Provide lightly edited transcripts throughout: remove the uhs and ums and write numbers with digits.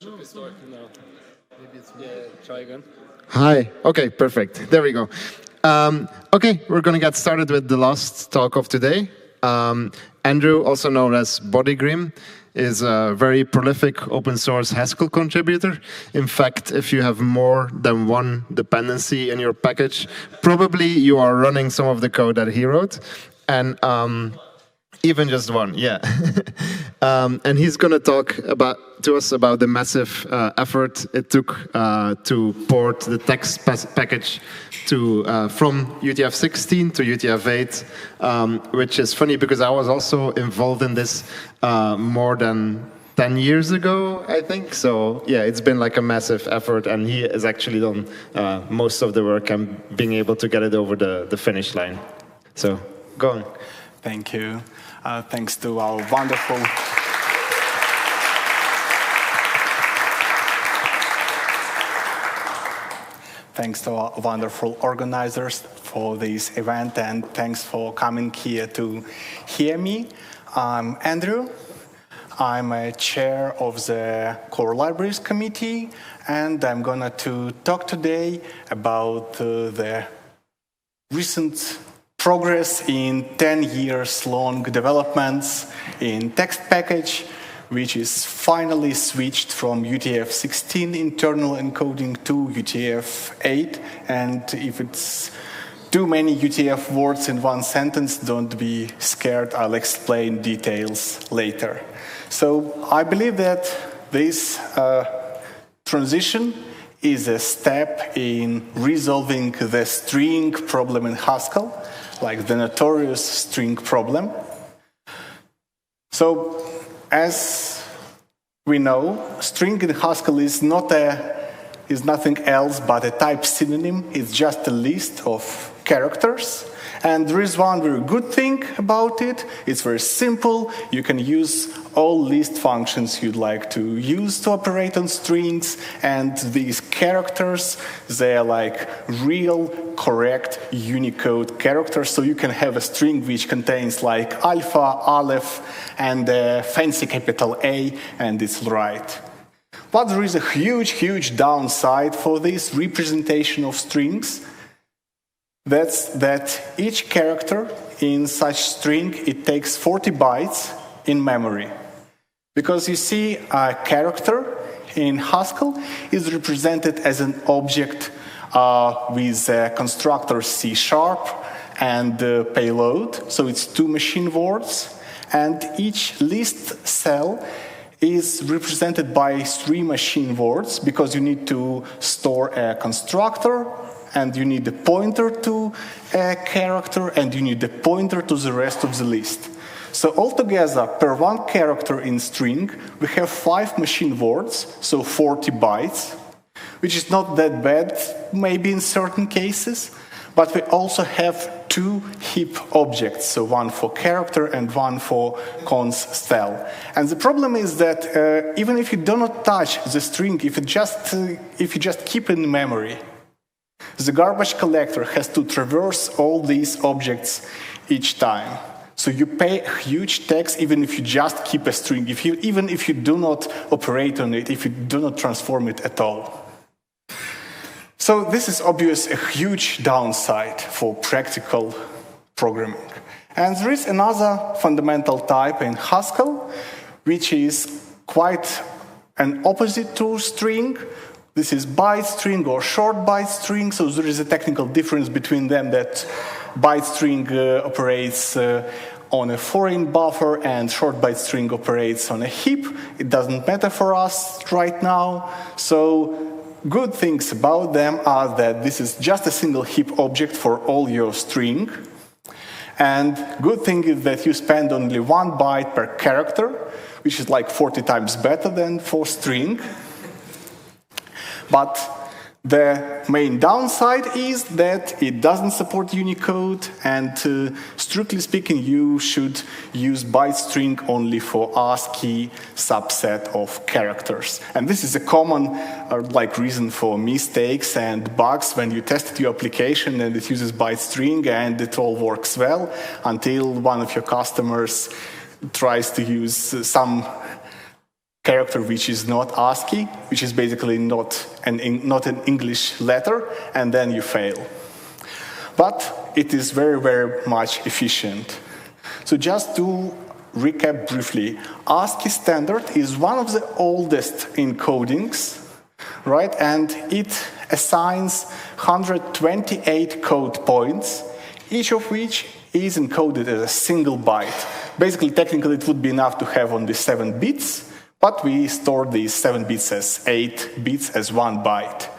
Should be starting now. Maybe it's try again. Hi. Okay, perfect. There we go. Okay, we're going to get started with the last talk of today. Andrew, also known as Bodygrim, is a very prolific open source Haskell contributor. In fact, if you have more than one dependency in your package, probably you are running some of the code that he wrote. And even just one, yeah. And he's going to talk to us about the massive effort it took to port the text package from UTF-16 to UTF-8, which is funny because I was also involved in this more than 10 years ago, I think. So yeah, it's been like a massive effort, and he has actually done most of the work and being able to get it over the finish line. So go on. Thank you. Thanks to our wonderful organizers for this event, and thanks for coming here to hear me. I'm Andrew. I'm a chair of the Core Libraries Committee, and I'm going to talk today about the recent progress in 10 years long developments in text package, which is finally switched from UTF-16 internal encoding to UTF-8. And if it's too many UTF words in one sentence, don't be scared, I'll explain details later. So I believe that this transition is a step in resolving the string problem in Haskell, like the notorious string problem. So, as we know, string in Haskell is nothing else but a type synonym. It's just a list of characters. And there is one very good thing about it. It's very simple. You can use all list functions you'd like to use to operate on strings. And these characters, they're like real, correct Unicode characters. So you can have a string which contains like alpha, aleph, and a fancy capital A, and it's right. But there is a huge, huge downside for this representation of strings. That's that each character in such string, it takes 40 bytes in memory. Because you see, a character in Haskell is represented as an object with a constructor C# and payload. So it's 2 machine words. And each list cell is represented by 3 machine words because you need to store a constructor, and you need a pointer to a character, and you need a pointer to the rest of the list. So altogether, per one character in string, we have 5 machine words, so 40 bytes, which is not that bad, maybe in certain cases, but we also have 2 heap objects, so one for character and one for cons cell. And the problem is that even if you do not touch the string, if you just keep it in memory, the garbage collector has to traverse all these objects each time. So you pay a huge tax even if you just keep a string, even if you do not operate on it, if you do not transform it at all. So this is obviously a huge downside for practical programming. And there is another fundamental type in Haskell, which is quite an opposite to string. This is byte string or short byte string, so there is a technical difference between them, that byte string operates on a foreign buffer and short byte string operates on a heap. It doesn't matter for us right now. So good things about them are that this is just a single heap object for all your string. And good thing is that you spend only 1 byte per character, which is like 40 times better than for string. But the main downside is that it doesn't support Unicode, and strictly speaking, you should use byte string only for ASCII subset of characters. And this is a common reason for mistakes and bugs when you test your application and it uses byte string and it all works well until one of your customers tries to use some character which is not ASCII, which is basically not an English letter, and then you fail. But it is very, very much efficient. So just to recap briefly, ASCII standard is one of the oldest encodings, right? And it assigns 128 code points, each of which is encoded as a single byte. Basically, technically, it would be enough to have only 7 bits, but we store these 7 bits as 8 bits as 1 byte.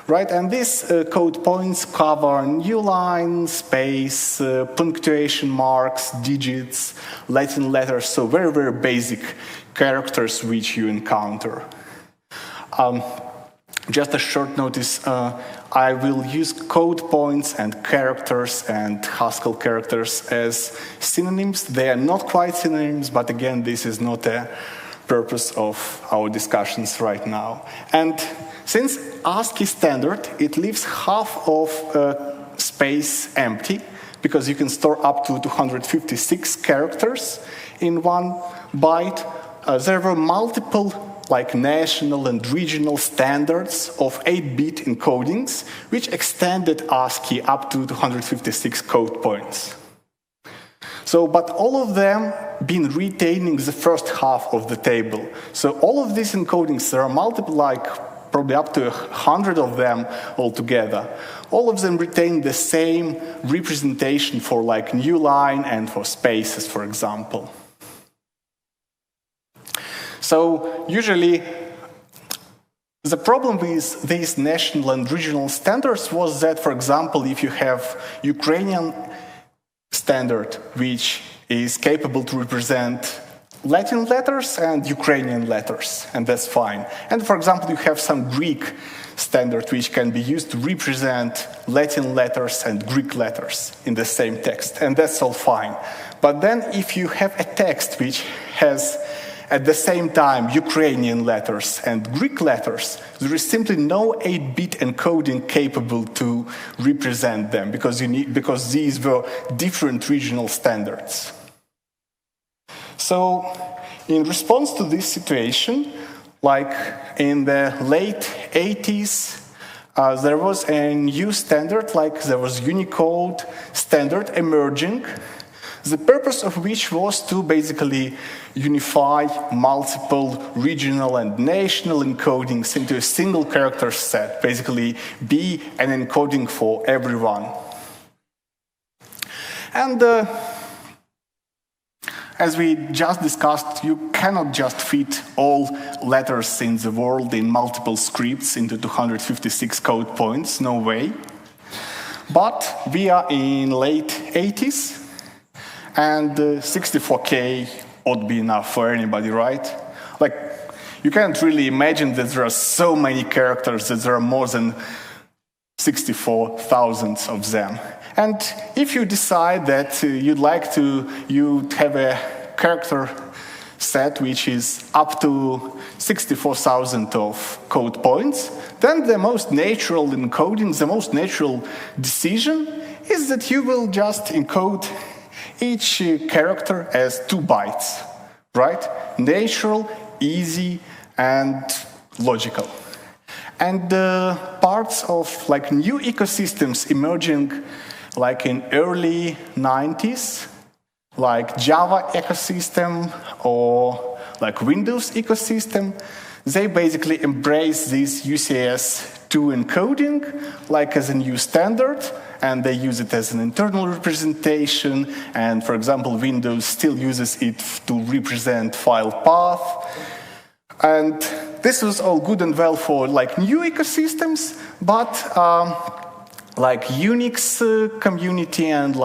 Right, and these code points cover new line, space, punctuation marks, digits, Latin letters, so very, very basic characters which you encounter. Just a short notice, I will use code points and characters and Haskell characters as synonyms. They are not quite synonyms, but again, this is not a purpose of our discussions right now. And since ASCII standard, it leaves half of space empty, because you can store up to 256 characters in 1 byte. There were multiple national and regional standards of 8-bit encodings, which extended ASCII up to 256 code points. So, but all of them been retaining the first half of the table. So all of these encodings, there are multiple, probably up to 100 of them altogether. All of them retain the same representation for new line and for spaces, for example. So usually the problem with these national and regional standards was that, for example, if you have Ukrainian standard, which is capable to represent Latin letters and Ukrainian letters, and that's fine. And for example, you have some Greek standard which can be used to represent Latin letters and Greek letters in the same text, and that's all fine. But then if you have a text which has at the same time Ukrainian letters and Greek letters, there is simply no 8-bit encoding capable to represent them, because these were different regional standards. So, in response to this situation, in the late 80s, there was a new standard, there was Unicode Standard emerging, the purpose of which was to basically unify multiple regional and national encodings into a single character set, basically be an encoding for everyone. And as we just discussed, you cannot just fit all letters in the world in multiple scripts into 256 code points, no way. But we are in late 80s, and 64K ought to be enough for anybody, right? You can't really imagine that there are so many characters, that there are more than 64,000 of them. And if you decide that you'd have a character set which is up to 64,000 of code points, then the most natural encoding, the most natural decision is that you will just encode each character as 2 bytes, right? Natural, easy, and logical. And parts of new ecosystems emerging in early 90s, Java ecosystem or Windows ecosystem, they basically embrace this UCS2 encoding as a new standard, and they use it as an internal representation, and for example, Windows still uses it to represent file path. And this was all good and well for new ecosystems, but Unix community and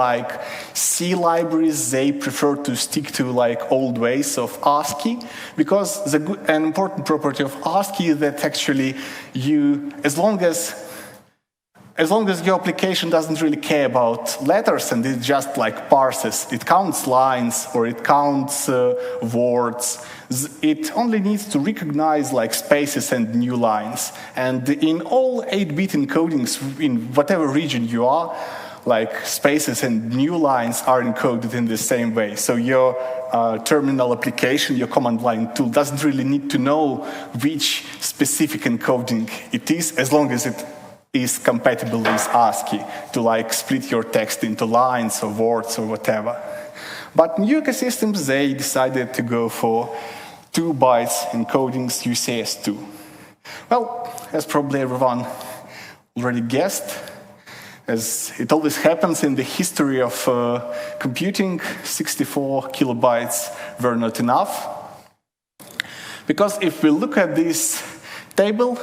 C libraries, they prefer to stick to old ways of ASCII, because an important property of ASCII is that actually as long as your application doesn't really care about letters and it just parses, it counts lines or it counts words, it only needs to recognize spaces and new lines. And in all 8-bit encodings, in whatever region you are, like spaces and new lines are encoded in the same way. So your terminal application, your command line tool doesn't really need to know which specific encoding it is, as long as it is compatible with ASCII to like split your text into lines or words or whatever. But new ecosystems, they decided to go for 2 bytes encodings UCS2. Well, as probably everyone already guessed, as it always happens in the history of computing, 64 kilobytes were not enough. Because if we look at this table,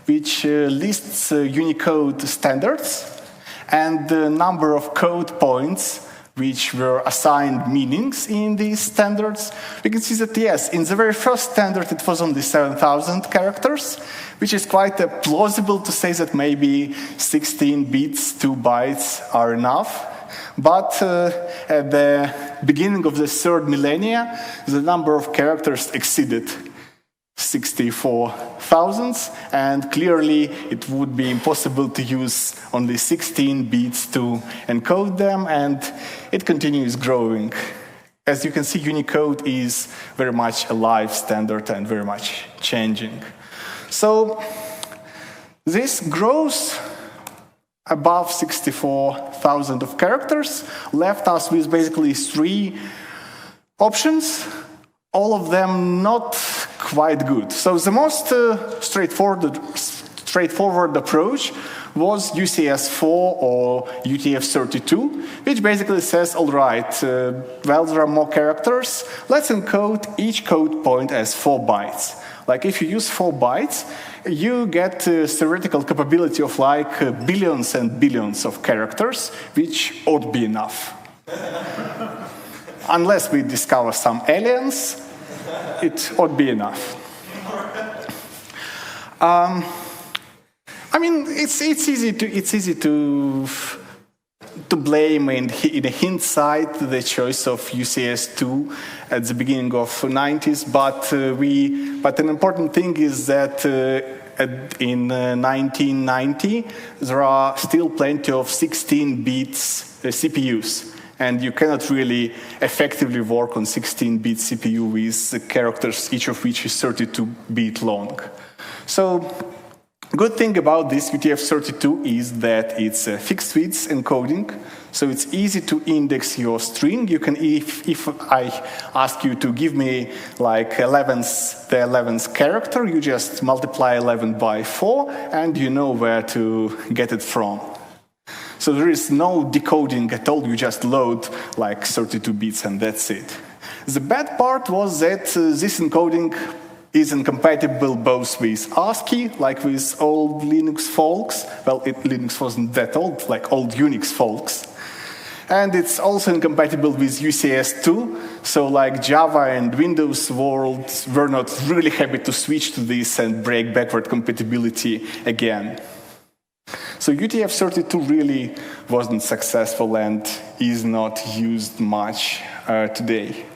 which lists Unicode standards and the number of code points which were assigned meanings in these standards, we can see that, yes, in the very first standard it was only 7,000 characters, which is quite plausible to say that maybe 16 bits, 2 bytes are enough. But at the beginning of the 3rd millennia, the number of characters exceeded 64,000, and clearly it would be impossible to use only 16 bits to encode them, and it continues growing. As you can see, Unicode is very much a live standard and very much changing. So this grows above 64,000 of characters, left us with basically 3 options, all of them not quite good. So the most straightforward approach was UCS4 or UTF-32, which basically says, all right, well, there are more characters, let's encode each code point as 4 bytes. Like if you use 4 bytes, you get a theoretical capability of like billions and billions of characters, which ought be enough. Unless we discover some aliens, it ought be enough. I mean, it's easy to blame in hindsight the choice of UCS2 at the beginning of the 90s, but an important thing is that in 1990 there are still plenty of 16 bits CPUs. And you cannot really effectively work on 16-bit CPU with characters, each of which is 32-bit long. So, good thing about this UTF-32 is that it's a fixed width encoding, so it's easy to index your string. You can, if I ask you to give me like the 11th character, you just multiply 11 by 4, and you know where to get it from. So there is no decoding at all, you just load like 32 bits and that's it. The bad part was that this encoding is incompatible both with ASCII, like with old Linux folks. Well, Linux wasn't that old, like old Unix folks. And it's also incompatible with UCS2, so like Java and Windows world were not really happy to switch to this and break backward compatibility again. So UTF-32 really wasn't successful and is not used much today.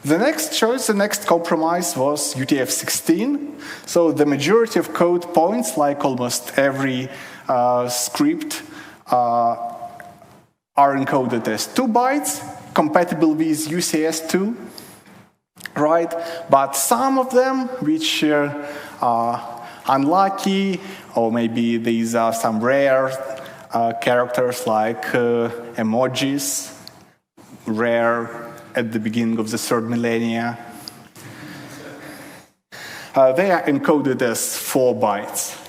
The next choice, the next compromise was UTF-16. So the majority of code points, like almost every script, are encoded as 2 bytes, compatible with UCS2, right? But some of them, which are unlucky, or maybe these are some rare characters like emojis, rare at the beginning of the 3rd millennia. They are encoded as 4 bytes.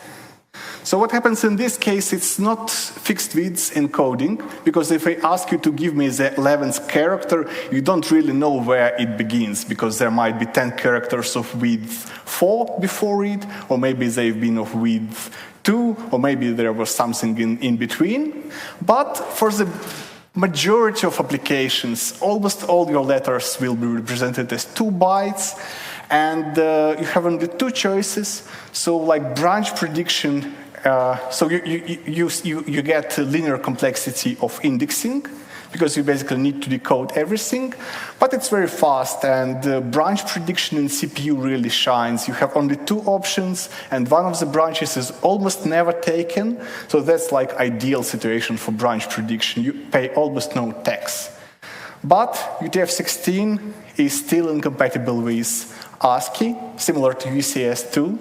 So what happens in this case, it's not fixed width encoding, because if I ask you to give me the 11th character, you don't really know where it begins, because there might be 10 characters of width 4 before it, or maybe they've been of width 2, or maybe there was something in between. But for the majority of applications, almost all your letters will be represented as 2 bytes, and you have only 2 choices. So like branch prediction, so you get linear complexity of indexing, because you basically need to decode everything, but it's very fast, and branch prediction in CPU really shines. You have only 2 options, and one of the branches is almost never taken, so that's like ideal situation for branch prediction. You pay almost no tax. But UTF-16 is still incompatible with ASCII, similar to UCS2.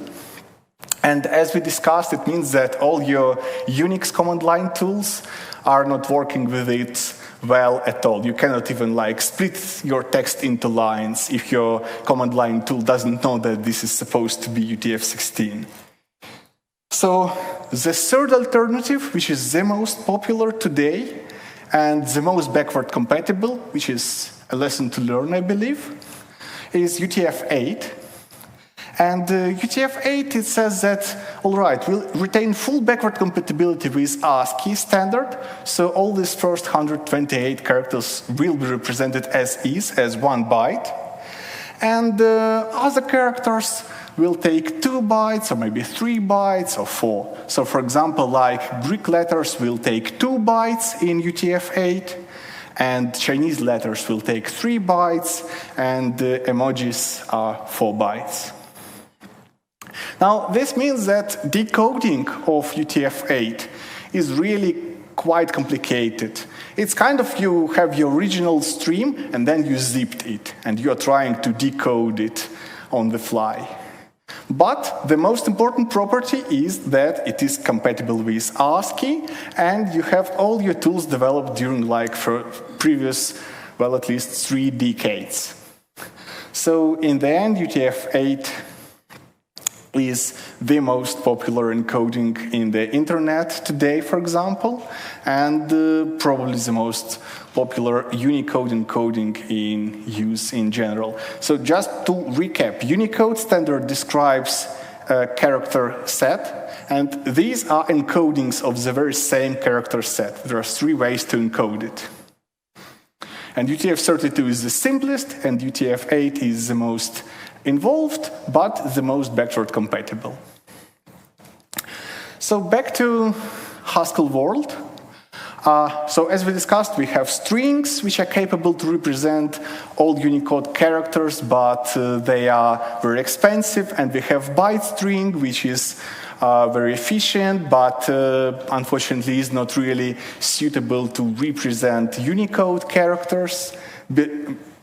And as we discussed, it means that all your Unix command line tools are not working with it well at all. You cannot even split your text into lines if your command line tool doesn't know that this is supposed to be UTF-16. So the third alternative, which is the most popular today and the most backward compatible, which is a lesson to learn, I believe, is UTF-8. And UTF-8, it says that, all right, we'll retain full backward compatibility with ASCII standard, so all these first 128 characters will be represented as is, as 1 byte. And other characters will take 2 bytes, or maybe 3 bytes, or 4. So for example, Greek letters will take 2 bytes in UTF-8, and Chinese letters will take 3 bytes, and emojis are 4 bytes. Now, this means that decoding of UTF-8 is really quite complicated. It's kind of you have your original stream, and then you zipped it, and you are trying to decode it on the fly. But the most important property is that it is compatible with ASCII, and you have all your tools developed during for previous, well, at least 3 decades. So in the end, UTF-8 is the most popular encoding in the internet today, for example, and probably the most popular Unicode encoding in use in general. So just to recap, Unicode Standard describes a character set, and these are encodings of the very same character set. There are 3 ways to encode it. And UTF-32 is the simplest, and UTF-8 is the most involved, but the most backward compatible. So back to Haskell world. So as we discussed, we have strings which are capable to represent all Unicode characters, but they are very expensive, and we have byte string, which is very efficient, but unfortunately is not really suitable to represent Unicode characters,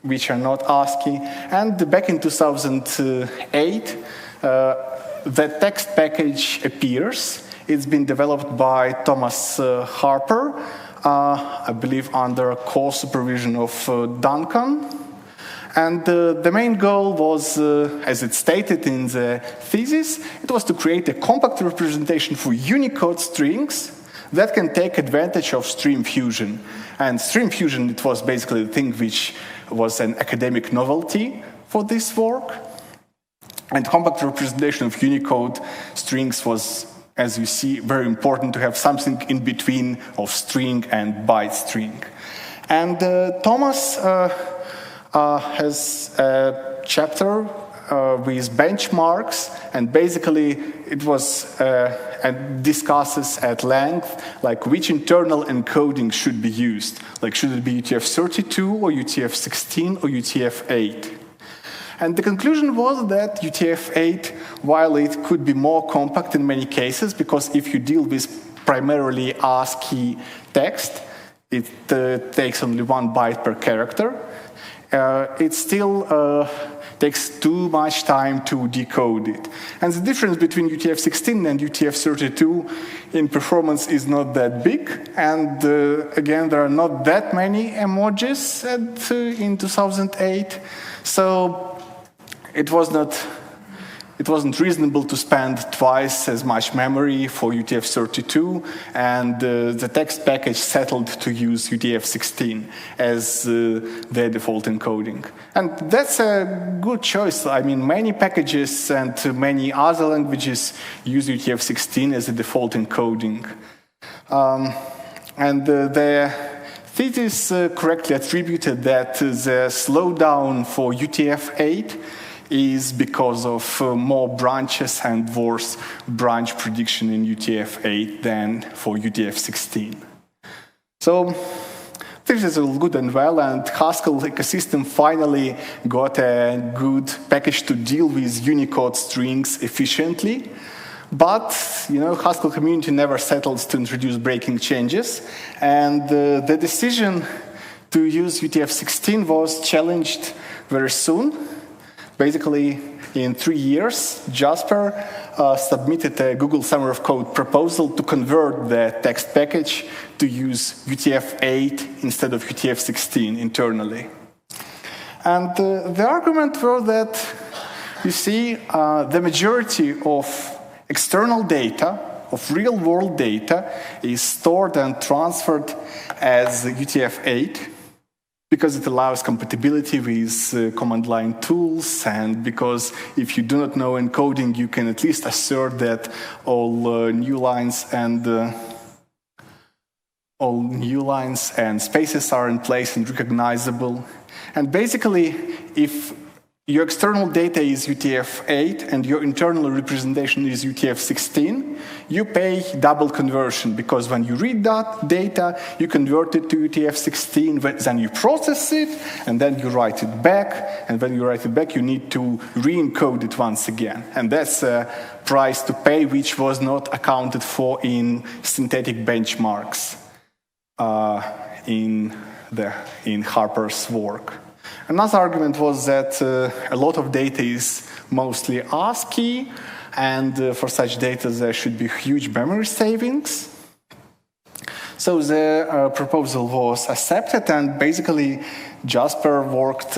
which are not ASCII. And back in 2008, the text package appears. It's been developed by Thomas Harper, I believe under co-supervision of Duncan. And the main goal was, as it stated in the thesis, it was to create a compact representation for Unicode strings that can take advantage of stream fusion. And stream fusion, it was basically the thing which was an academic novelty for this work. And compact representation of Unicode strings was, as you see, very important to have something in between of string and byte string. And Thomas has a chapter with benchmarks, and basically it was and discusses at length which internal encoding should be used. Should it be UTF-32 or UTF-16 or UTF-8? And the conclusion was that UTF-8, while it could be more compact in many cases, because if you deal with primarily ASCII text, it takes only 1 byte per character, it still takes too much time to decode it. And the difference between UTF-16 and UTF-32 in performance is not that big. And again, there are not that many emojis in 2008. So it wasn't reasonable to spend twice as much memory for UTF-32, and the text package settled to use UTF-16 as their default encoding. And that's a good choice. I mean, many packages and many other languages use UTF-16 as a default encoding. And the thesis correctly attributed that the slowdown for UTF-8 is because of more branches and worse branch prediction in UTF-8 than for UTF-16. So this is all good and well, and Haskell ecosystem finally got a good package to deal with Unicode strings efficiently. But, Haskell community never settles to introduce breaking changes, and the decision to use UTF-16 was challenged very soon. Basically, in 3 years, Jasper submitted a Google Summer of Code proposal to convert the text package to use UTF-8 instead of UTF-16 internally. And the argument was that, you see, the majority of external data, of real-world data, is stored and transferred as UTF-8 because it allows compatibility with command-line tools, and because if you do not know encoding, you can at least assert that all new lines and spaces are in place and recognizable. And basically, if your external data is UTF-8 and your internal representation is UTF-16, you pay double conversion, because when you read that data, you convert it to UTF-16, then you process it, and then you write it back, and when you write it back, you need to re-encode it once again. And that's a price to pay, which was not accounted for in synthetic benchmarks in Harper's work. Another argument was that a lot of data is mostly ASCII, and for such data there should be huge memory savings. So the proposal was accepted, and basically Jasper worked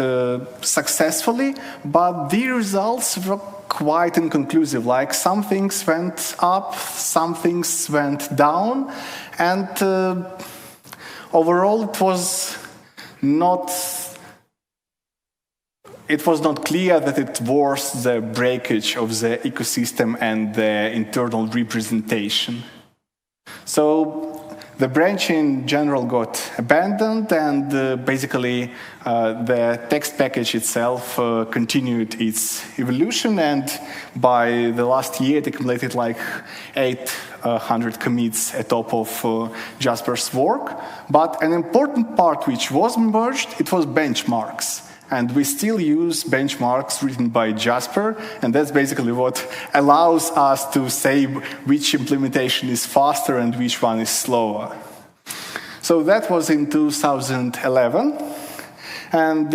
successfully, but the results were quite inconclusive. Like, some things went up, some things went down, and overall it was not clear that it was the breakage of the ecosystem and the internal representation. So the branch in general got abandoned, and basically the text package itself continued its evolution, and by the last year it accumulated like 800 commits atop of Jasper's work. But an important part which was merged, it was benchmarks. And we still use benchmarks written by Jasper, and that's basically what allows us to say which implementation is faster and which one is slower. So that was in 2011. And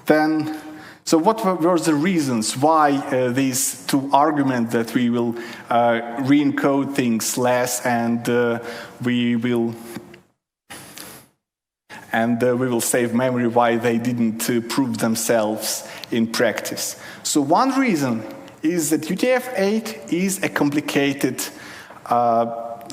then, so what were the reasons why these two arguments that we will re-encode things less and we will save memory, why they didn't prove themselves in practice? So one reason is that UTF-8 is a complicated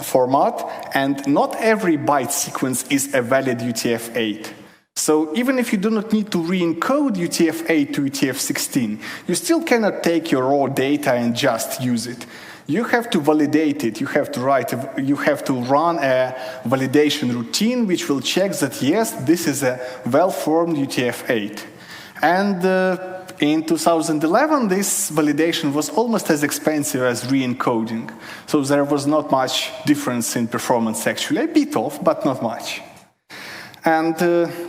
format, and not every byte sequence is a valid UTF-8. So even if you do not need to re-encode UTF-8 to UTF-16, you still cannot take your raw data and just use it. You have to validate it. You have to run a validation routine which will check that yes, this is a well-formed UTF-8. And in 2011, this validation was almost as expensive as re-encoding. So there was not much difference in performance, actually. A bit off, but not much. And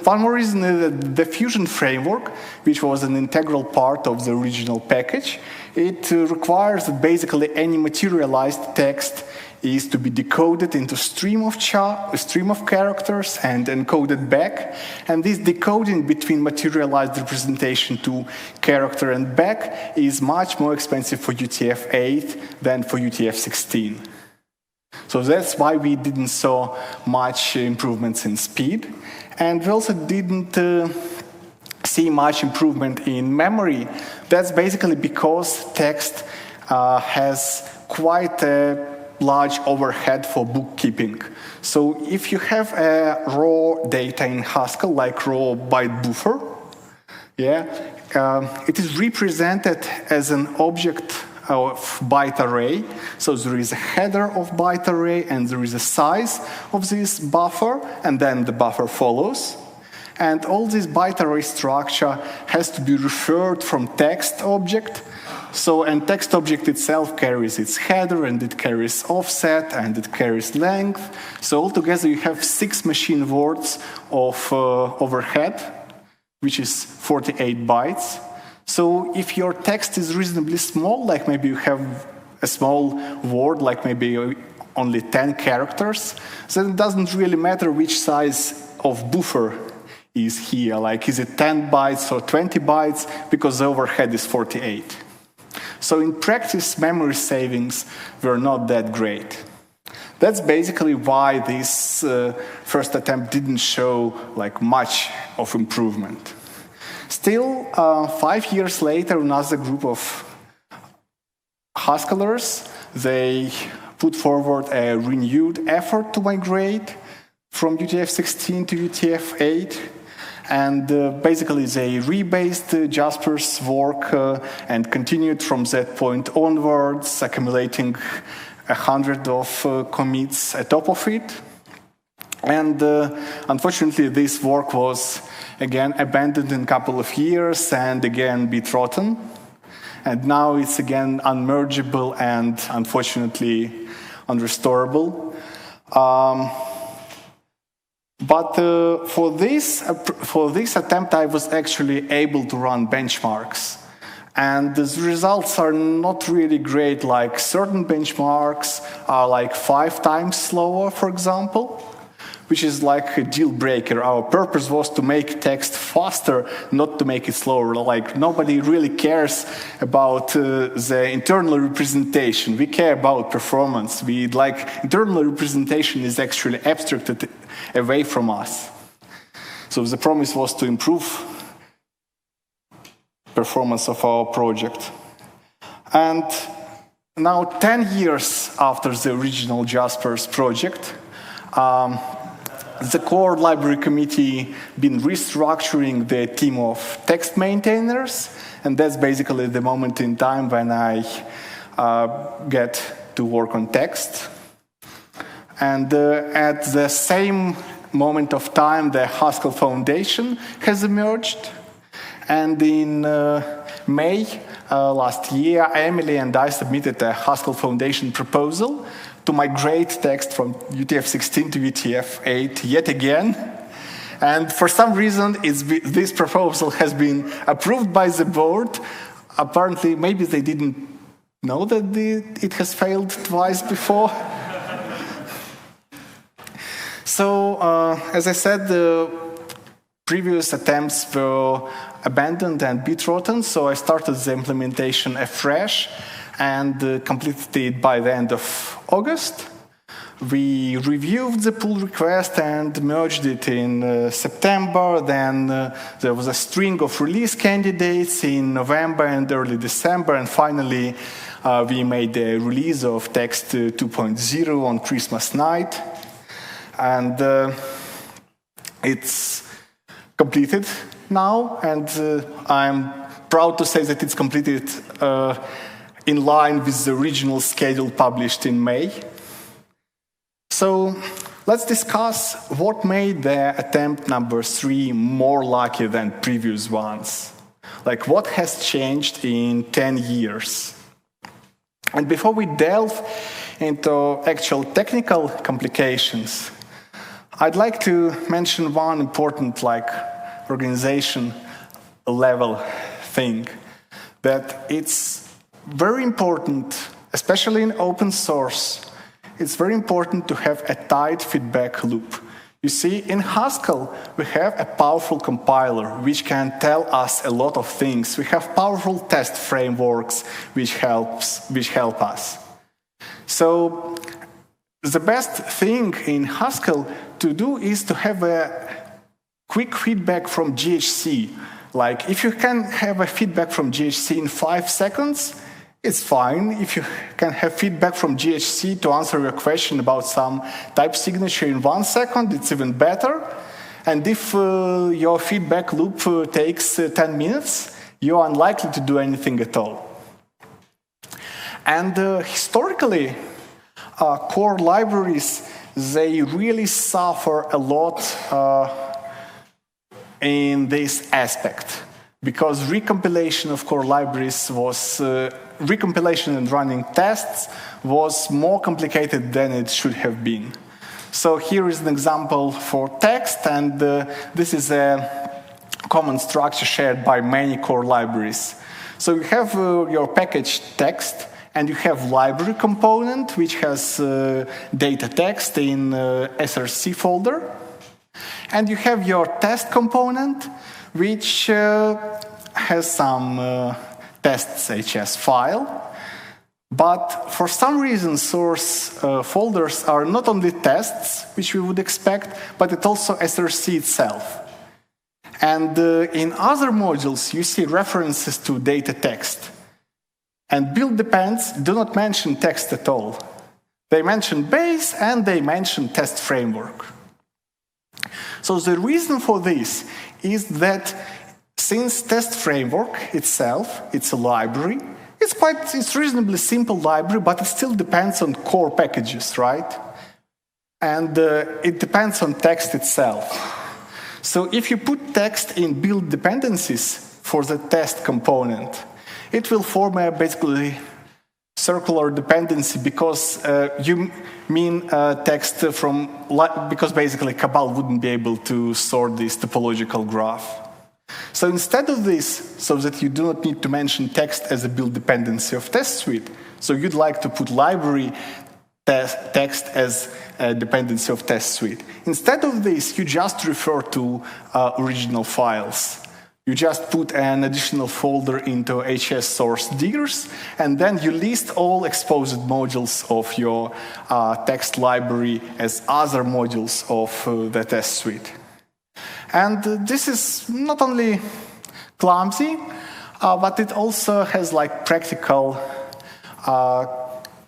one more reason is that the Fusion framework, which was an integral part of the original package, it requires that basically any materialized text is to be decoded into a stream of characters and encoded back. And this decoding between materialized representation to character and back is much more expensive for UTF-8 than for UTF-16. So that's why we didn't saw much improvements in speed. And we also didn't see much improvement in memory. That's basically because text has quite a large overhead for bookkeeping. So if you have a raw data in Haskell, like raw byte buffer, it is represented as an object of byte array. So there is a header of byte array, and there is a size of this buffer, and then the buffer follows. And all this byte array structure has to be referred from text object. And text object itself carries its header, and it carries offset, and it carries length. So altogether you have 6 machine words of overhead, which is 48 bytes. So if your text is reasonably small, like maybe you have a small word, like maybe only 10 characters, then it doesn't really matter which size of buffer is here. Like, is it 10 bytes or 20 bytes? Because the overhead is 48. So in practice, memory savings were not that great. That's basically why this first attempt didn't show like much of improvement. Still, 5 years later, another group of Haskellers, they put forward a renewed effort to migrate from UTF-16 to UTF-8. And basically, they rebased Jasper's work and continued from that point onwards, accumulating 100 of commits atop of it. And unfortunately, this work was again abandoned in a couple of years and again betrotten. And now it's again unmergeable and unfortunately unrestorable. But for this attempt, I was actually able to run benchmarks. And the results are not really great. Like, certain benchmarks are like 5 times slower, for example, which is like a deal breaker. Our purpose was to make text faster, not to make it slower. Like, nobody really cares about the internal representation. We care about performance. Internal representation is actually abstracted away from us. So the promise was to improve performance of our project. And now, 10 years after the original Jasper's project, the core library committee been restructuring the team of text maintainers, and that's basically the moment in time when I get to work on text. And at the same moment of time, the Haskell Foundation has emerged. And in May last year, Emily and I submitted a Haskell Foundation proposal to migrate text from UTF-16 to UTF-8 yet again. And for some reason, this proposal has been approved by the board. Apparently, maybe they didn't know that it has failed twice before. So, as I said, the previous attempts were abandoned and betrotten, so I started the implementation afresh and completed it by the end of August. We reviewed the pull request and merged it in September. Then there was a string of release candidates in November and early December, and finally we made the release of text 2.0 on Christmas night. And it's completed now, and I'm proud to say that it's completed in line with the original schedule published in May. So let's discuss what made the attempt number 3 more lucky than previous ones. Like, what has changed in 10 years? And before we delve into actual technical complications, I'd like to mention one important organization level thing, that it's very important, especially in open source, it's very important to have a tight feedback loop. You see, in Haskell, we have a powerful compiler which can tell us a lot of things. We have powerful test frameworks which help us. So the best thing in Haskell to do is to have a quick feedback from GHC. Like, if you can have a feedback from GHC in 5 seconds, it's fine. If you can have feedback from GHC to answer your question about some type signature in 1 second, it's even better. And if your feedback loop takes 10 minutes, you're unlikely to do anything at all. And historically, core libraries, they really suffer a lot in this aspect, because recompilation of core libraries was recompilation and running tests was more complicated than it should have been. So here is an example for text, and this is a common structure shared by many core libraries. So you have your package text, and you have library component, which has data text in src folder. And you have your test component, which has some tests.hs file. But for some reason, source folders are not only tests, which we would expect, but it's also src itself. And in other modules, you see references to data text. And build depends do not mention text at all. They mention base and they mention test framework. So the reason for this is that since test framework itself, it's a library, it's reasonably simple library, but it still depends on core packages, right? And it depends on text itself. So if you put text in build dependencies for the test component, it will form a basically circular dependency because you mean text from, because basically Cabal wouldn't be able to sort this topological graph. So instead of this, so that you do not need to mention text as a build dependency of test suite, so you'd like to put library text as a dependency of test suite. Instead of this, you just refer to original files. You just put an additional folder into HS source diggers, and then you list all exposed modules of your text library as other modules of the test suite. And this is not only clumsy, but it also has like practical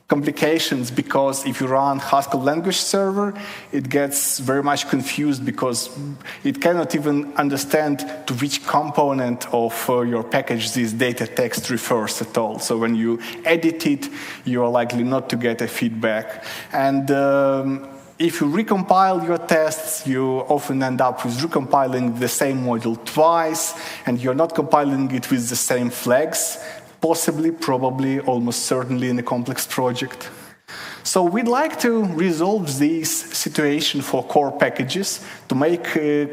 complications, because if you run Haskell language server, it gets very much confused because it cannot even understand to which component of your package this data text refers at all. So when you edit it, you are likely not to get a feedback. And if you recompile your tests, you often end up with recompiling the same module twice, and you're not compiling it with the same flags, possibly, probably, almost certainly in a complex project. So we'd like to resolve this situation for core packages to make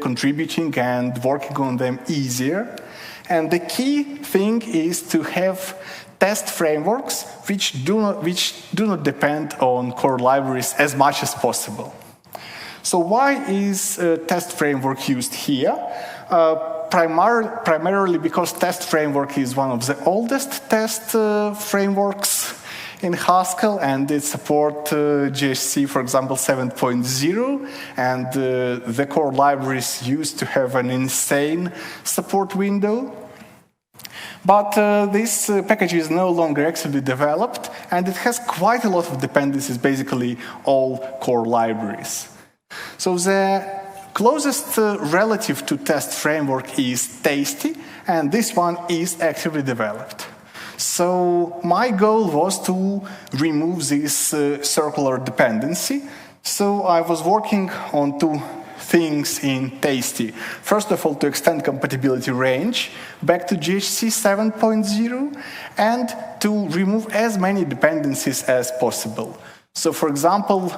contributing and working on them easier. And the key thing is to have test frameworks which do not depend on core libraries as much as possible. So why is test framework used here? Primarily because test framework is one of the oldest test frameworks in Haskell, and it supports JSC, for example, 7.0, and the core libraries used to have an insane support window. But this package is no longer actively developed, and it has quite a lot of dependencies, basically all core libraries. So the closest relative to test framework is Tasty, and this one is actively developed. So my goal was to remove this circular dependency. So I was working on two things in Tasty. First of all, to extend compatibility range back to JHC 7.0, and to remove as many dependencies as possible. So for example,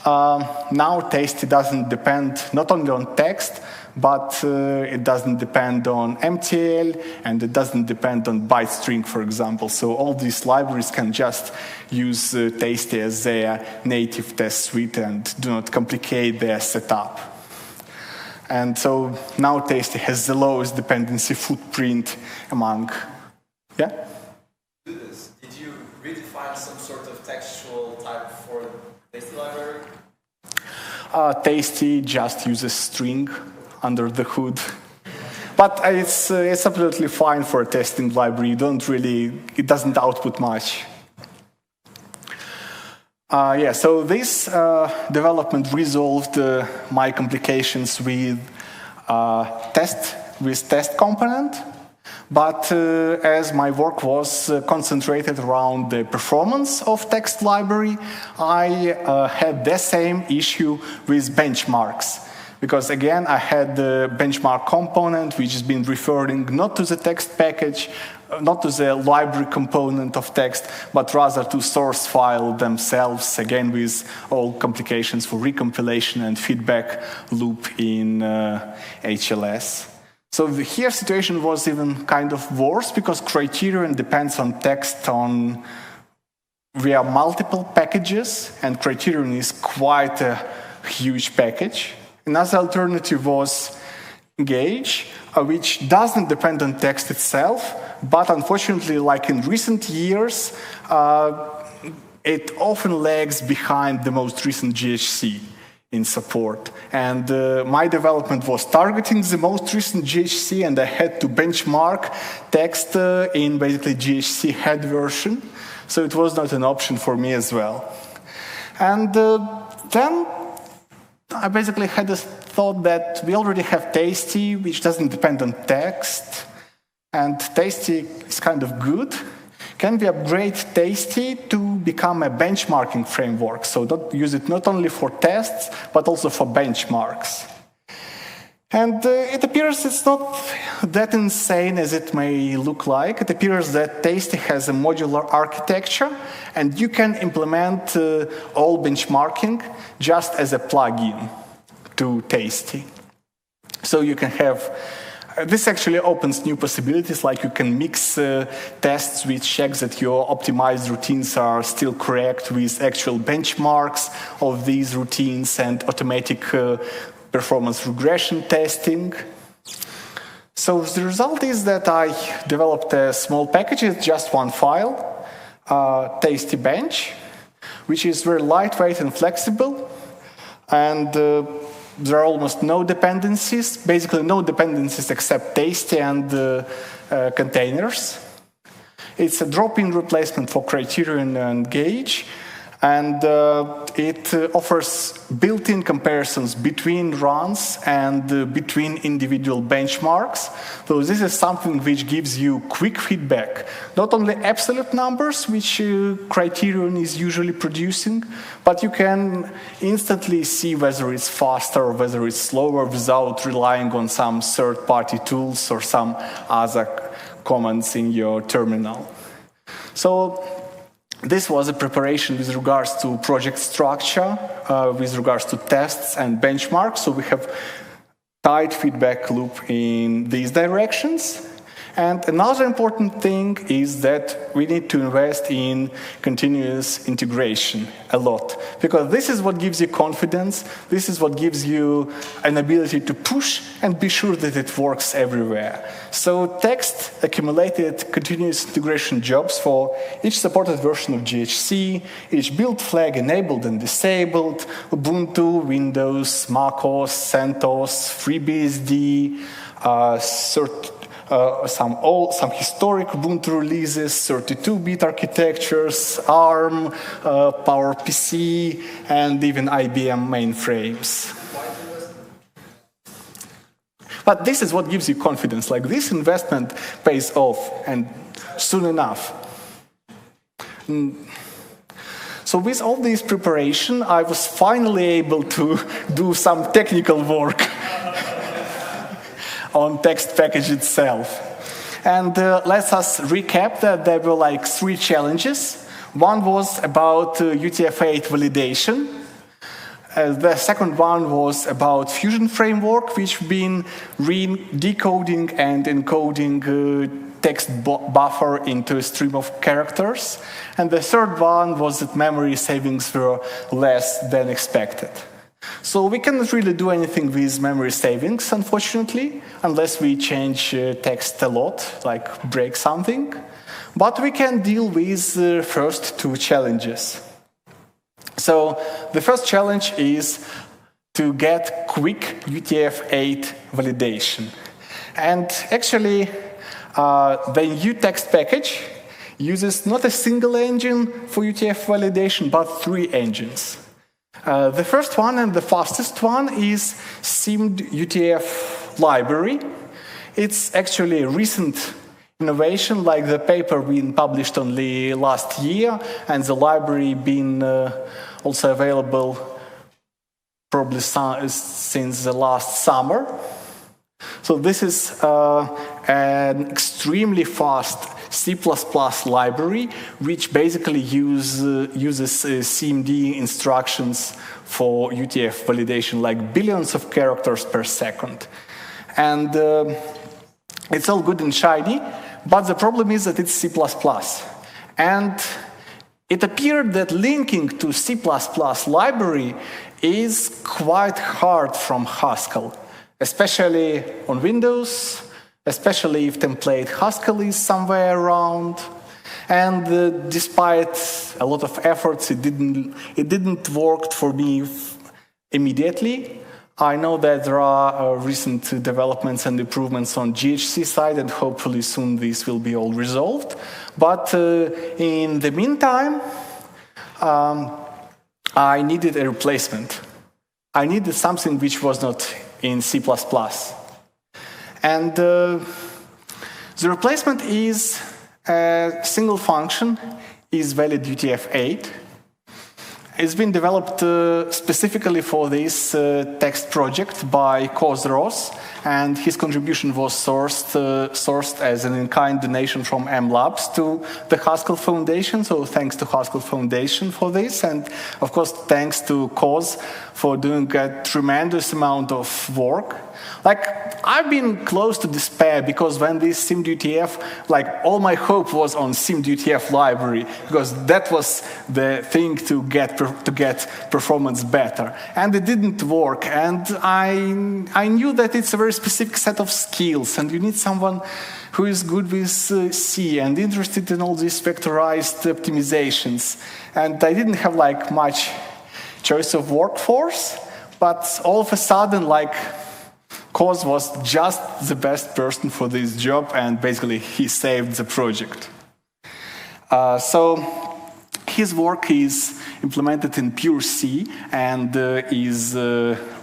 now Tasty doesn't depend not only on text, but it doesn't depend on MTL, and it doesn't depend on byte string, for example. So all these libraries can just use Tasty as their native test suite and do not complicate their setup. And so now Tasty has the lowest dependency footprint among, yeah? Did you redefine some sort of textual type for Tasty library? Tasty just uses string under the hood. But it's absolutely fine for a testing library. It doesn't output much. So this development resolved my complications with test component. But as my work was concentrated around the performance of text library, I had the same issue with benchmarks. Because again, I had the benchmark component, which has been referring not to the text package, not to the library component of text, but rather to source file themselves, again with all complications for recompilation and feedback loop in HLS. So here situation was even kind of worse because criterion depends on text via multiple packages, and criterion is quite a huge package. Another alternative was Gauge, which doesn't depend on text itself, but unfortunately, like in recent years, it often lags behind the most recent GHC in support. And my development was targeting the most recent GHC, and I had to benchmark text in basically GHC head version. So it was not an option for me as well. And then I basically had this thought that we already have Tasty, which doesn't depend on text. And Tasty is kind of good. Can we upgrade Tasty to become a benchmarking framework? So use it not only for tests, but also for benchmarks. And it appears it's not that insane as it may look like. It appears that Tasty has a modular architecture, and you can implement all benchmarking just as a plugin to Tasty. So you can have this actually opens new possibilities, like you can mix tests which check that your optimized routines are still correct with actual benchmarks of these routines and automatic performance regression testing. So the result is that I developed a small package, it's just one file, Tasty Bench, which is very lightweight and flexible, and there are almost no dependencies, basically no dependencies except Tasty and containers. It's a drop-in replacement for Criterion and Gauge, and it offers built-in comparisons between runs and between individual benchmarks. So this is something which gives you quick feedback, not only absolute numbers, which Criterion is usually producing, but you can instantly see whether it's faster or whether it's slower without relying on some third-party tools or some other commands in your terminal. So this was a preparation with regards to project structure, with regards to tests and benchmarks. So we have tight feedback loop in these directions. And another important thing is that we need to invest in continuous integration a lot, because this is what gives you confidence, this is what gives you an ability to push and be sure that it works everywhere. So text accumulated continuous integration jobs for each supported version of GHC, each build flag enabled and disabled, Ubuntu, Windows, macOS, CentOS, FreeBSD, some historic Ubuntu releases, 32-bit architectures, ARM, PowerPC, and even IBM mainframes. But this is what gives you confidence. Like, this investment pays off, and soon enough. So with all this preparation, I was finally able to do some technical work on text package itself. And let us recap that there were like 3 challenges. One was about UTF-8 validation. The second one was about Fusion framework, which been decoding and encoding text buffer into a stream of characters. And the third one was that memory savings were less than expected. So we cannot really do anything with memory savings, unfortunately, unless we change text a lot, like break something. But we can deal with the first 2 challenges. So the first challenge is to get quick UTF-8 validation. And actually, the new text package uses not a single engine for UTF validation, but 3 engines. The first one and the fastest one is Seamed UTF library. It's actually a recent innovation, like the paper being published only last year, and the library being also available probably since the last summer. So this is an extremely fast C++ library, which basically uses CMD instructions for UTF validation, like billions of characters per second. And it's all good and shiny, but the problem is that it's C++. And it appeared that linking to C++ library is quite hard from Haskell, especially on Windows, especially if template Haskell is somewhere around. And despite a lot of efforts, it didn't work for me immediately. I know that there are recent developments and improvements on GHC side, and hopefully soon this will be all resolved. But in the meantime, I needed a replacement. I needed something which was not in C++. And the replacement is a single function, isValidUTF-8. It's been developed specifically for this text project by Koz Ross, and his contribution was sourced as an in-kind donation from M Labs to the Haskell Foundation. So thanks to Haskell Foundation for this, and of course thanks to Koz for doing a tremendous amount of work. Like, I've been close to despair because when this SimDUTF, like, all my hope was on SimDUTF library, because that was the thing to get performance better. And it didn't work. And I knew that it's a very specific set of skills, and you need someone who is good with C and interested in all these vectorized optimizations. And I didn't have like much choice of workforce, but all of a sudden, like, Koz was just the best person for this job, and basically he saved the project. So his work is implemented in pure C and is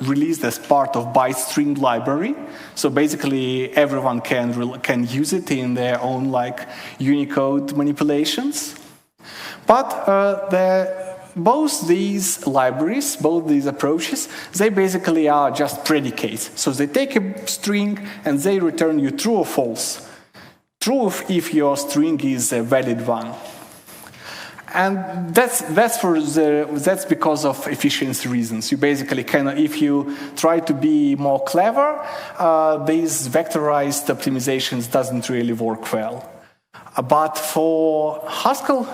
released as part of byte string library. So basically everyone can use it in their own like Unicode manipulations. But both these libraries, both these approaches, they basically are just predicates. So they take a string and they return you true or false. True if your string is a valid one. And that's because of efficiency reasons. You basically cannot, if you try to be more clever, these vectorized optimizations doesn't really work well. But for Haskell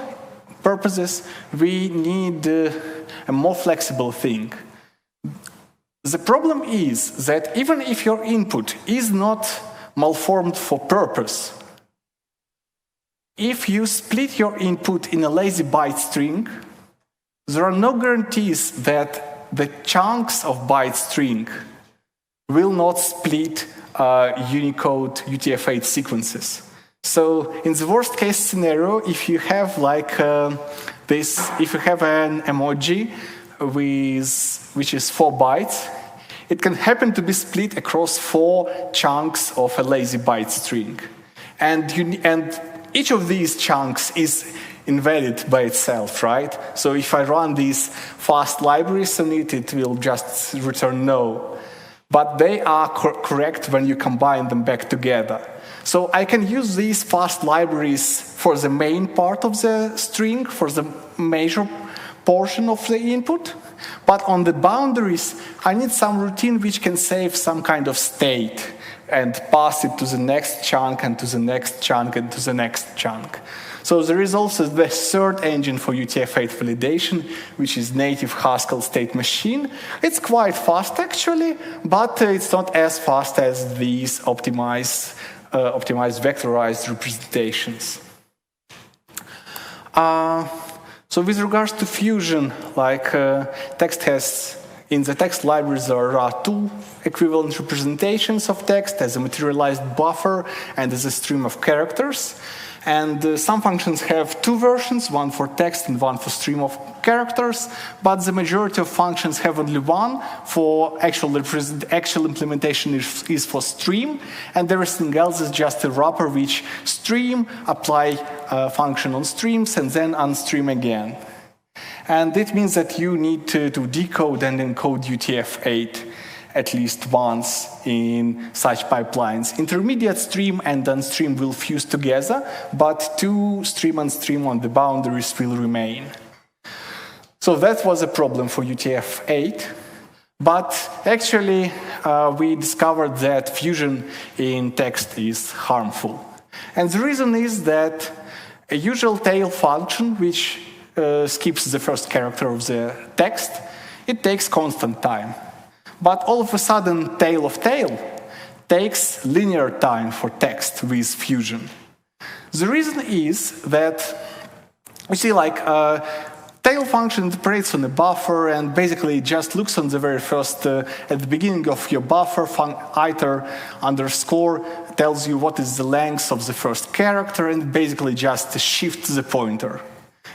purposes, we need a more flexible thing. The problem is that even if your input is not malformed for purpose, if you split your input in a lazy byte string, there are no guarantees that the chunks of byte string will not split Unicode UTF-8 sequences. So in the worst case scenario, if you have like if you have an emoji which is 4 bytes, it can happen to be split across 4 chunks of a lazy byte string. And each of these chunks is invalid by itself, right? So if I run these fast libraries on it, it will just return no. But they are correct when you combine them back together. So I can use these fast libraries for the main part of the string, for the major portion of the input. But on the boundaries, I need some routine which can save some kind of state and pass it to the next chunk and to the next chunk and to the next chunk. So there is also the third engine for UTF-8 validation, which is native Haskell state machine. It's quite fast actually, but it's not as fast as these optimized vectorized representations. So with regards to Fusion, like text has, in the text libraries there are 2 equivalent representations of text as a materialized buffer and as a stream of characters. And some functions have 2 versions, one for text and one for stream of characters, but the majority of functions have only one. For actual implementation is for stream, and everything else is just a wrapper which stream, apply function on streams, and then unstream again. And it means that you need to decode and encode UTF-8. at least once in such pipelines. Intermediate stream and downstream will fuse together, but two stream and stream on the boundaries will remain. So that was a problem for UTF-8. But actually, we discovered that fusion in text is harmful. And the reason is that a usual tail function, which skips the first character of the text, it takes constant time. But all of a sudden, tail of tail takes linear time for text with fusion. The reason is that, you see, like, tail function operates on a buffer and basically just looks on the very first, at the beginning of your buffer, iter underscore tells you what is the length of the first character and basically just shifts the pointer.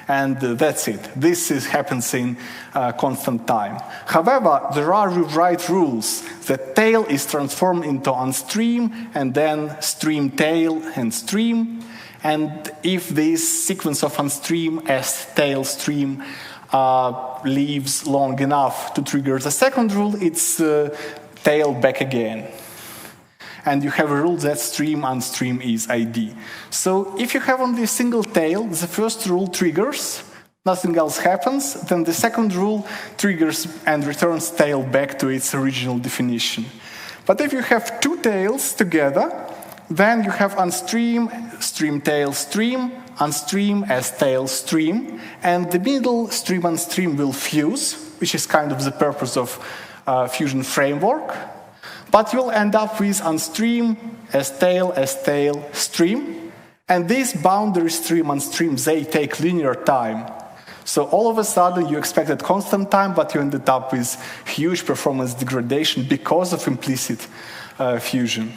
And that's it. This happens in constant time. However, there are rewrite rules. The tail is transformed into unstream and then stream tail and stream. And if this sequence of unstream as tail stream leaves long enough to trigger the second rule, it's tail back again. And you have a rule that stream unstream is ID. So if you have only a single tail, the first rule triggers, nothing else happens, then the second rule triggers and returns tail back to its original definition. But if you have two tails together, then you have unstream, stream tail stream, unstream as tail stream, and the middle stream unstream will fuse, which is kind of the purpose of fusion framework. But you'll end up with unstream as tail stream, and these boundary stream unstream, they take linear time. So all of a sudden you expected constant time, but you ended up with huge performance degradation because of implicit fusion.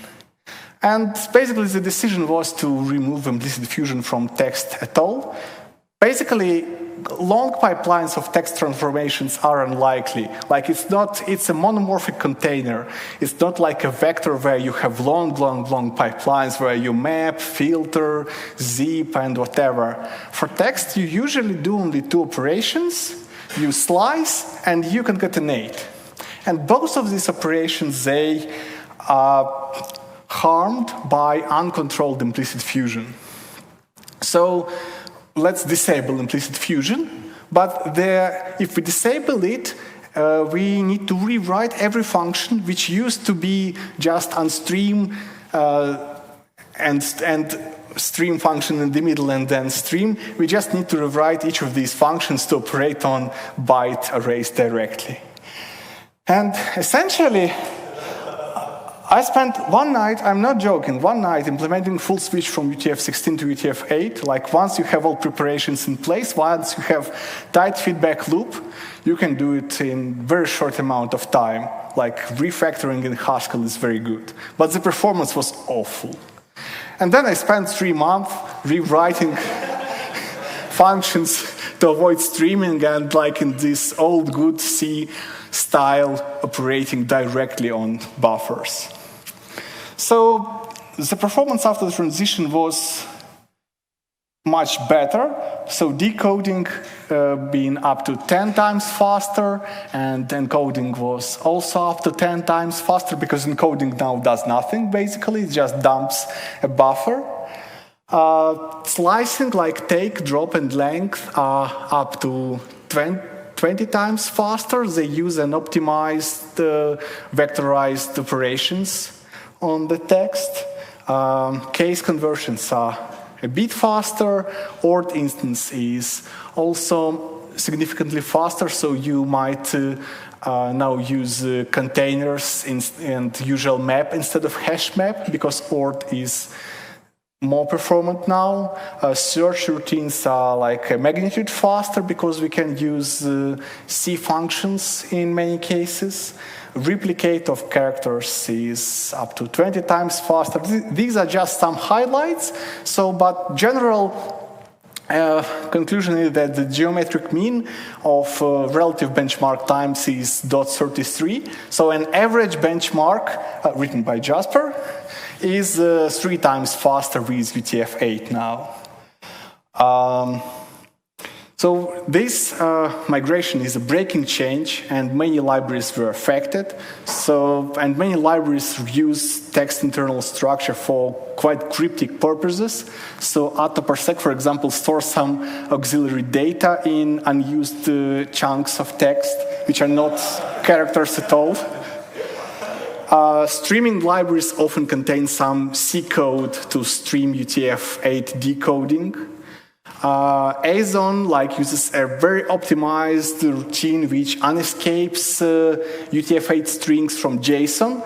And basically the decision was to remove implicit fusion from text at all. Basically, long pipelines of text transformations are unlikely. Like it's a monomorphic container. It's not like a vector where you have long pipelines where you map, filter, zip, and whatever. For text, you usually do only two operations. You slice and you concatenate. And both of these operations, they are harmed by uncontrolled implicit fusion. So let's disable implicit fusion, but if we disable it, we need to rewrite every function which used to be just unstream and stream function in the middle and then stream. We just need to rewrite each of these functions to operate on byte arrays directly. And essentially, I spent one night, I'm not joking, one night implementing full switch from UTF-16 to UTF-8. Like once you have all preparations in place, once you have tight feedback loop, you can do it in very short amount of time. Like refactoring in Haskell is very good. But the performance was awful. And then I spent 3 months rewriting functions to avoid streaming and like in this old good C style operating directly on buffers. So the performance after the transition was much better. So decoding being up to 10 times faster, and encoding was also up to 10 times faster because encoding now does nothing basically, it just dumps a buffer. Slicing like take, drop, and length are up to 20 times faster. They use an optimized, vectorized operations on the text. Case conversions are a bit faster. ORD instance is also significantly faster, so you might now use containers and usual map instead of hash map because ORD is more performant now. Search routines are like a magnitude faster because we can use C functions in many cases. Replicate of characters is up to 20 times faster. These are just some highlights. But general conclusion is that the geometric mean of relative benchmark times is 0.33. So an average benchmark written by Jasper is 3 times faster with UTF-8 now. So this migration is a breaking change, and many libraries were affected. And many libraries use text internal structure for quite cryptic purposes. So AutoParsec, for example, stores some auxiliary data in unused chunks of text, which are not characters at all. Streaming libraries often contain some C code to stream UTF-8 decoding. AZON uses a very optimized routine which unescapes UTF-8 strings from JSON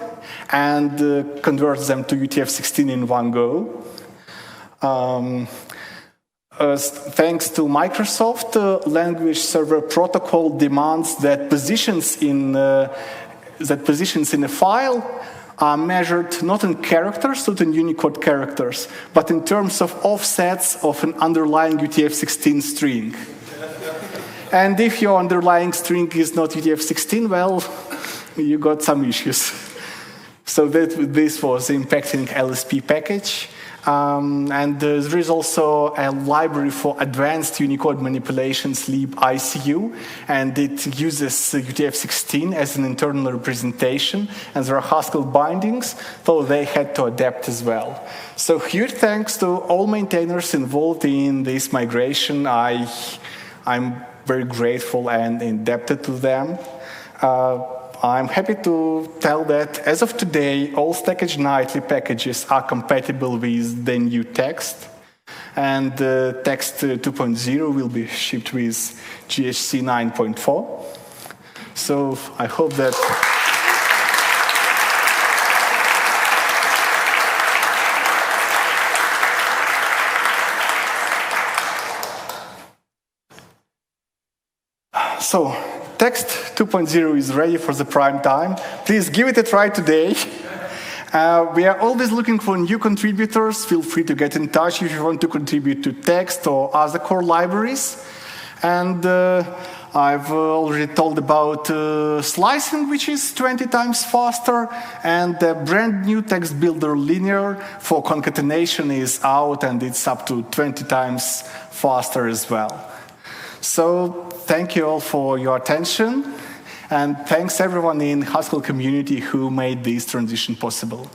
and converts them to UTF-16 in one go. Thanks to Microsoft, language server protocol demands that positions in a file are measured not in characters, not in Unicode characters, but in terms of offsets of an underlying UTF-16 string. And if your underlying string is not UTF-16, well, you got some issues. So this was impacting LSP package. And there is also a library for advanced Unicode manipulations, libicu, and it uses UTF-16 as an internal representation, and there are Haskell bindings, so they had to adapt as well. So huge thanks to all maintainers involved in this migration. I'm very grateful and indebted to them. I'm happy to tell that as of today, all Stackage Nightly packages are compatible with the new text. And text 2.0 will be shipped with GHC 9.4. So I hope that... So, text 2.0 is ready for the prime time. Please give it a try today. We are always looking for new contributors. Feel free to get in touch if you want to contribute to text or other core libraries. And I've already told about slicing, which is 20 times faster, and the brand new text builder linear for concatenation is out, and it's up to 20 times faster as well. So thank you all for your attention, and thanks everyone in Haskell community who made this transition possible.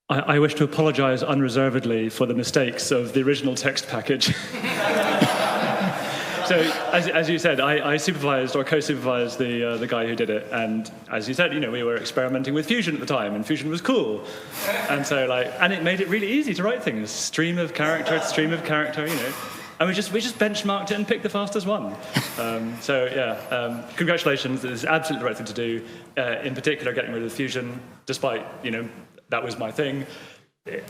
I wish to apologize unreservedly for the mistakes of the original text package. So, as you said, I supervised or co-supervised the guy who did it, and as you said, we were experimenting with Fusion at the time, and Fusion was cool, and so and it made it really easy to write things, stream of character, and we just benchmarked it and picked the fastest one. Congratulations! It is absolutely the right thing to do. In particular, getting rid of Fusion, despite that was my thing. I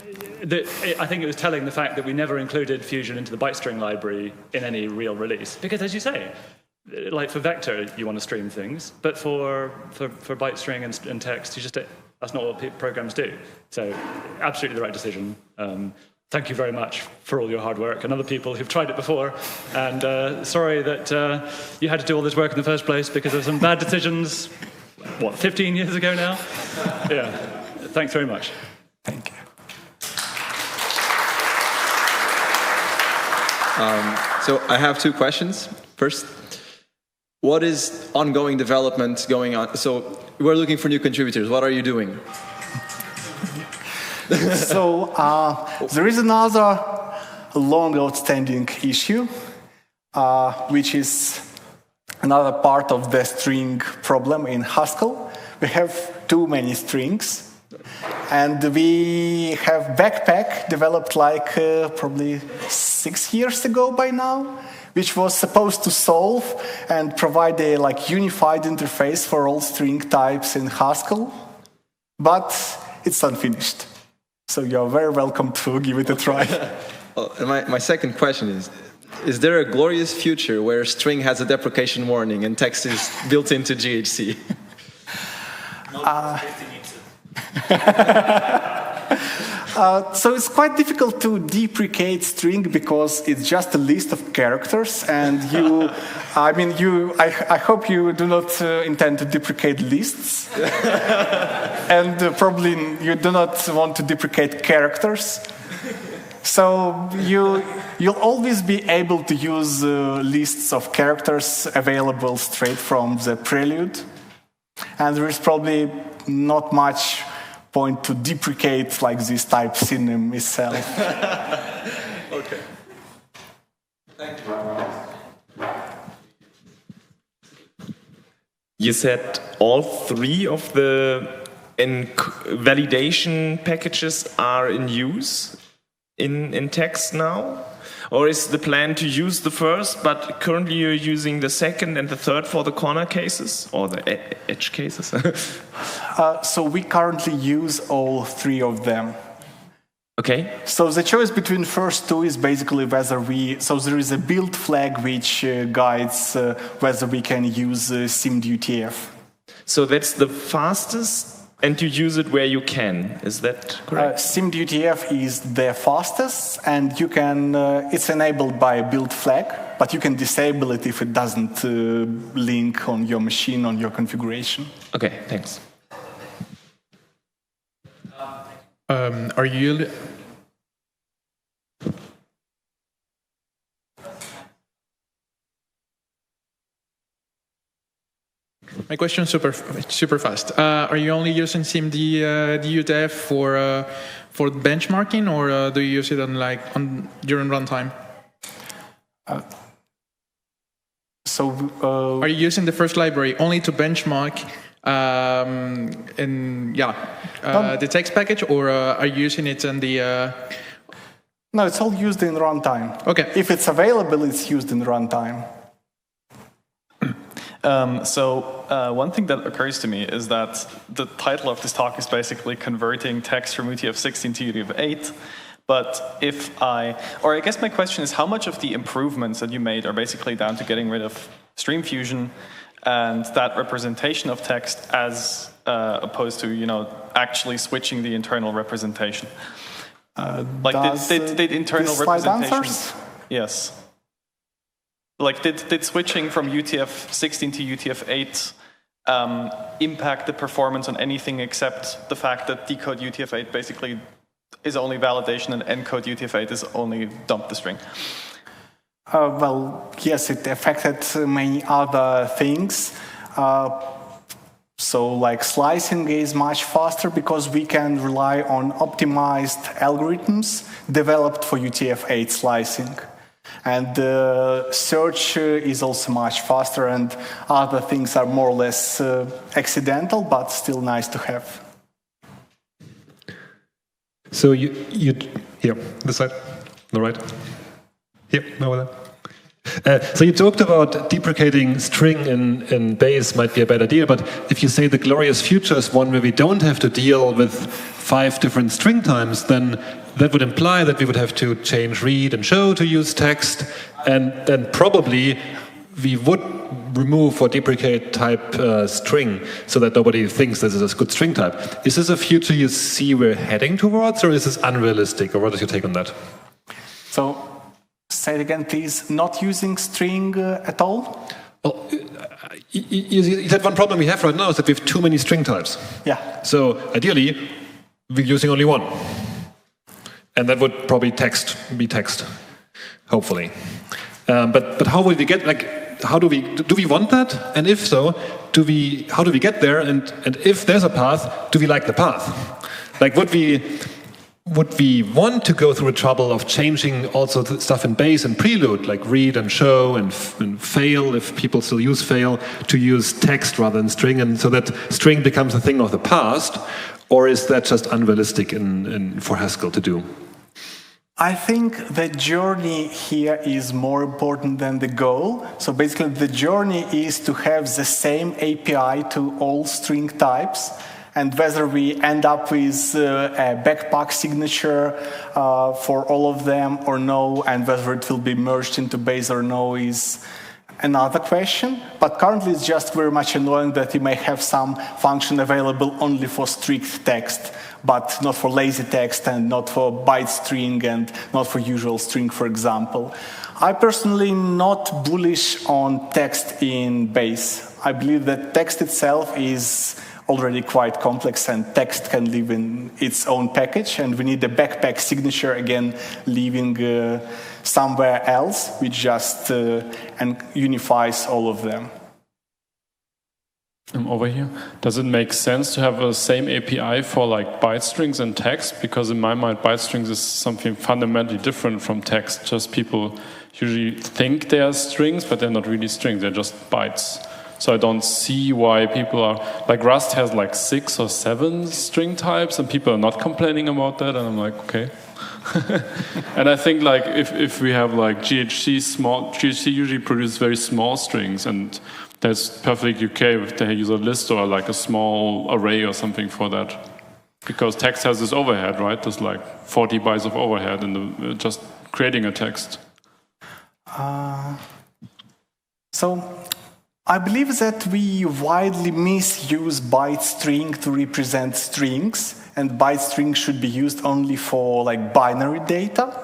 think it was telling the fact that we never included Fusion into the byte string library in any real release. Because as you say, like for vector, you want to stream things, but for byte string and text, that's not what programs do. So absolutely the right decision. Thank you very much for all your hard work and other people who've tried it before. And sorry that you had to do all this work in the first place because of some bad decisions, 15 years ago now? Yeah. Thanks very much. Thank you. So I have two questions. First, what is ongoing development going on? So we're looking for new contributors. What are you doing? So there is another long outstanding issue, which is another part of the string problem in Haskell. We have too many strings. And we have Backpack developed probably 6 years ago by now, which was supposed to solve and provide a unified interface for all string types in Haskell, but it's unfinished. So you're very welcome to give it a try. My second question is there a glorious future where string has a deprecation warning and text is built into GHC? So it's quite difficult to deprecate string because it's just a list of characters, and I hope you do not intend to deprecate lists, and probably you do not want to deprecate characters. So you'll always be able to use lists of characters available straight from the prelude, and there is probably not much point to deprecate like this type synonym itself. Okay. Thank you. You said all three of the validation packages are in use in text now? Or is the plan to use the first, but currently you're using the second and the third for the corner cases or the edge cases? So we currently use all three of them. Okay. So the choice between first two is basically whether so there is a build flag which guides whether we can use simd UTF. So that's the fastest, and you use it where you can. Is that correct? Simd UTF is the fastest, and you can. It's enabled by a build flag, but you can disable it if it doesn't link on your machine, on your configuration. Okay, thanks. Are you? My question is super fast. Are you only using SIM the UTF for benchmarking, or do you use it during runtime? Are you using the first library only to benchmark the text package, or are you using it in the? No, it's all used in runtime. Okay. If it's available, it's used in runtime. One thing that occurs to me is that the title of this talk is basically converting text from UTF-16 to UTF-8. But I guess my question is, how much of the improvements that you made are basically down to getting rid of stream fusion and that representation of text as opposed to, actually switching the internal representation? Did internal representation? Yes. Did switching from UTF-16 to UTF-8 impact the performance on anything except the fact that decode UTF-8 basically is only validation and encode UTF-8 is only dump the string? Well, yes, it affected many other things. Slicing is much faster because we can rely on optimized algorithms developed for UTF-8 slicing. And search is also much faster, and other things are more or less accidental, but still nice to have. So you here, this side, the right, here, over there. So you talked about deprecating string in base might be a bad idea, but if you say the glorious future is one where we don't have to deal with 5 different string types, then that would imply that we would have to change read and show to use text, and then probably we would remove or deprecate type string so that nobody thinks this is a good string type. Is this a future you see we're heading towards, or is this unrealistic, or what is your take on that? So, say it again, please. Not using string at all? Well, you said one problem we have right now is that we have too many string types. Yeah. So ideally, we're using only one. And that would probably be text, hopefully. But how would we get, how do we want that? And if so, how do we get there? And if there's a path, do we like the path? Would we want to go through the trouble of changing also the stuff in base and prelude, like read and show and fail, if people still use fail, to use text rather than string, and so that string becomes a thing of the past? Or is that just unrealistic for Haskell to do? I think the journey here is more important than the goal. So basically the journey is to have the same API to all string types, and whether we end up with a backpack signature for all of them or no, and whether it will be merged into base or no is another question, but currently it's just very much annoying that you may have some function available only for strict text, but not for lazy text and not for byte string and not for usual string, for example. I personally not bullish on text in base. I believe that text itself is already quite complex and text can live in its own package, and we need a backpack signature again living somewhere else, which just and unifies all of them. Over here. Does it make sense to have a same API for like byte strings and text? Because in my mind, byte strings is something fundamentally different from text. Just people usually think they are strings, but they're not really strings. They're just bytes. So I don't see why people are like Rust has like 6 or 7 string types, and people are not complaining about that. And I'm like, okay. And I think like if we have like GHC usually produces very small strings, and that's perfectly okay if they use a list or like a small array or something for that. Because text has this overhead, right? There's like 40 bytes of overhead in just creating a text. So I believe that we widely misuse byte string to represent strings, and byte string should be used only for like binary data.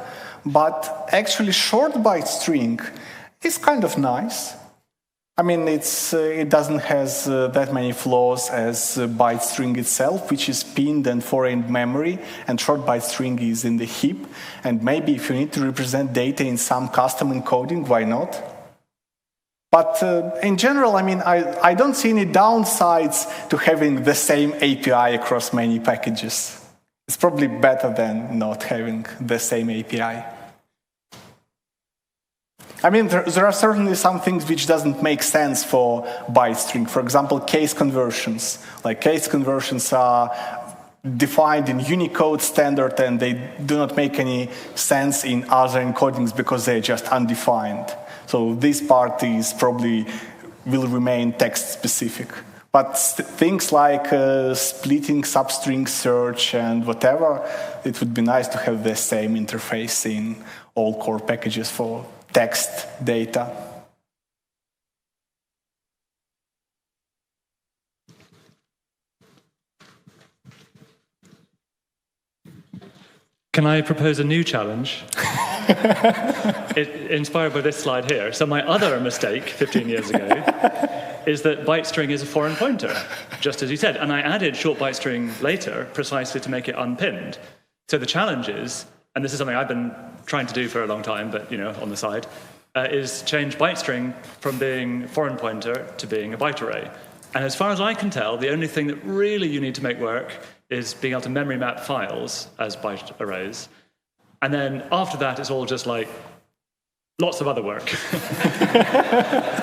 But actually short byte string is kind of nice. I mean, it doesn't have that many flaws as byte string itself, which is pinned and foreign memory, and short byte string is in the heap. And maybe if you need to represent data in some custom encoding, why not? But in general, I mean, I don't see any downsides to having the same API across many packages. It's probably better than not having the same API. I mean, there are certainly some things which doesn't make sense for byte string. For example, case conversions. Like case conversions are defined in Unicode Standard, and they do not make any sense in other encodings because they're just undefined. So this part is probably will remain text specific. But things like splitting substring search and whatever, it would be nice to have the same interface in all core packages for text data. Can I propose a new challenge? Inspired by this slide here. So my other mistake 15 years ago is that byte string is a foreign pointer, just as you said. And I added short byte string later precisely to make it unpinned. So the challenge is, and this is something I've been trying to do for a long time, but on the side, is change byte string from being foreign pointer to being a byte array. And as far as I can tell, the only thing that really you need to make work is being able to memory map files as byte arrays. And then after that, it's all just like lots of other work.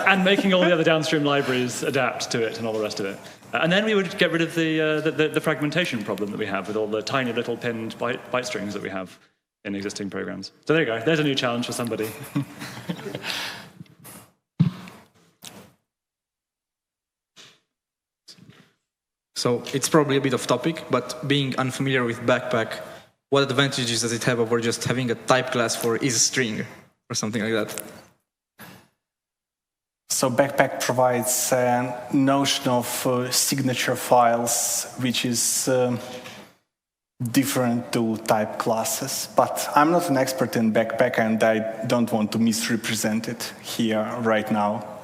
And making all the other downstream libraries adapt to it and all the rest of it. And then we would get rid of the fragmentation problem that we have with all the tiny little pinned byte strings that we have in existing programs. So there you go. There's a new challenge for somebody. So it's probably a bit off topic, but being unfamiliar with Backpack, what advantages does it have over just having a type class for isString or something like that? So Backpack provides a notion of signature files, which is different to type classes. But I'm not an expert in Backpack, and I don't want to misrepresent it here right now.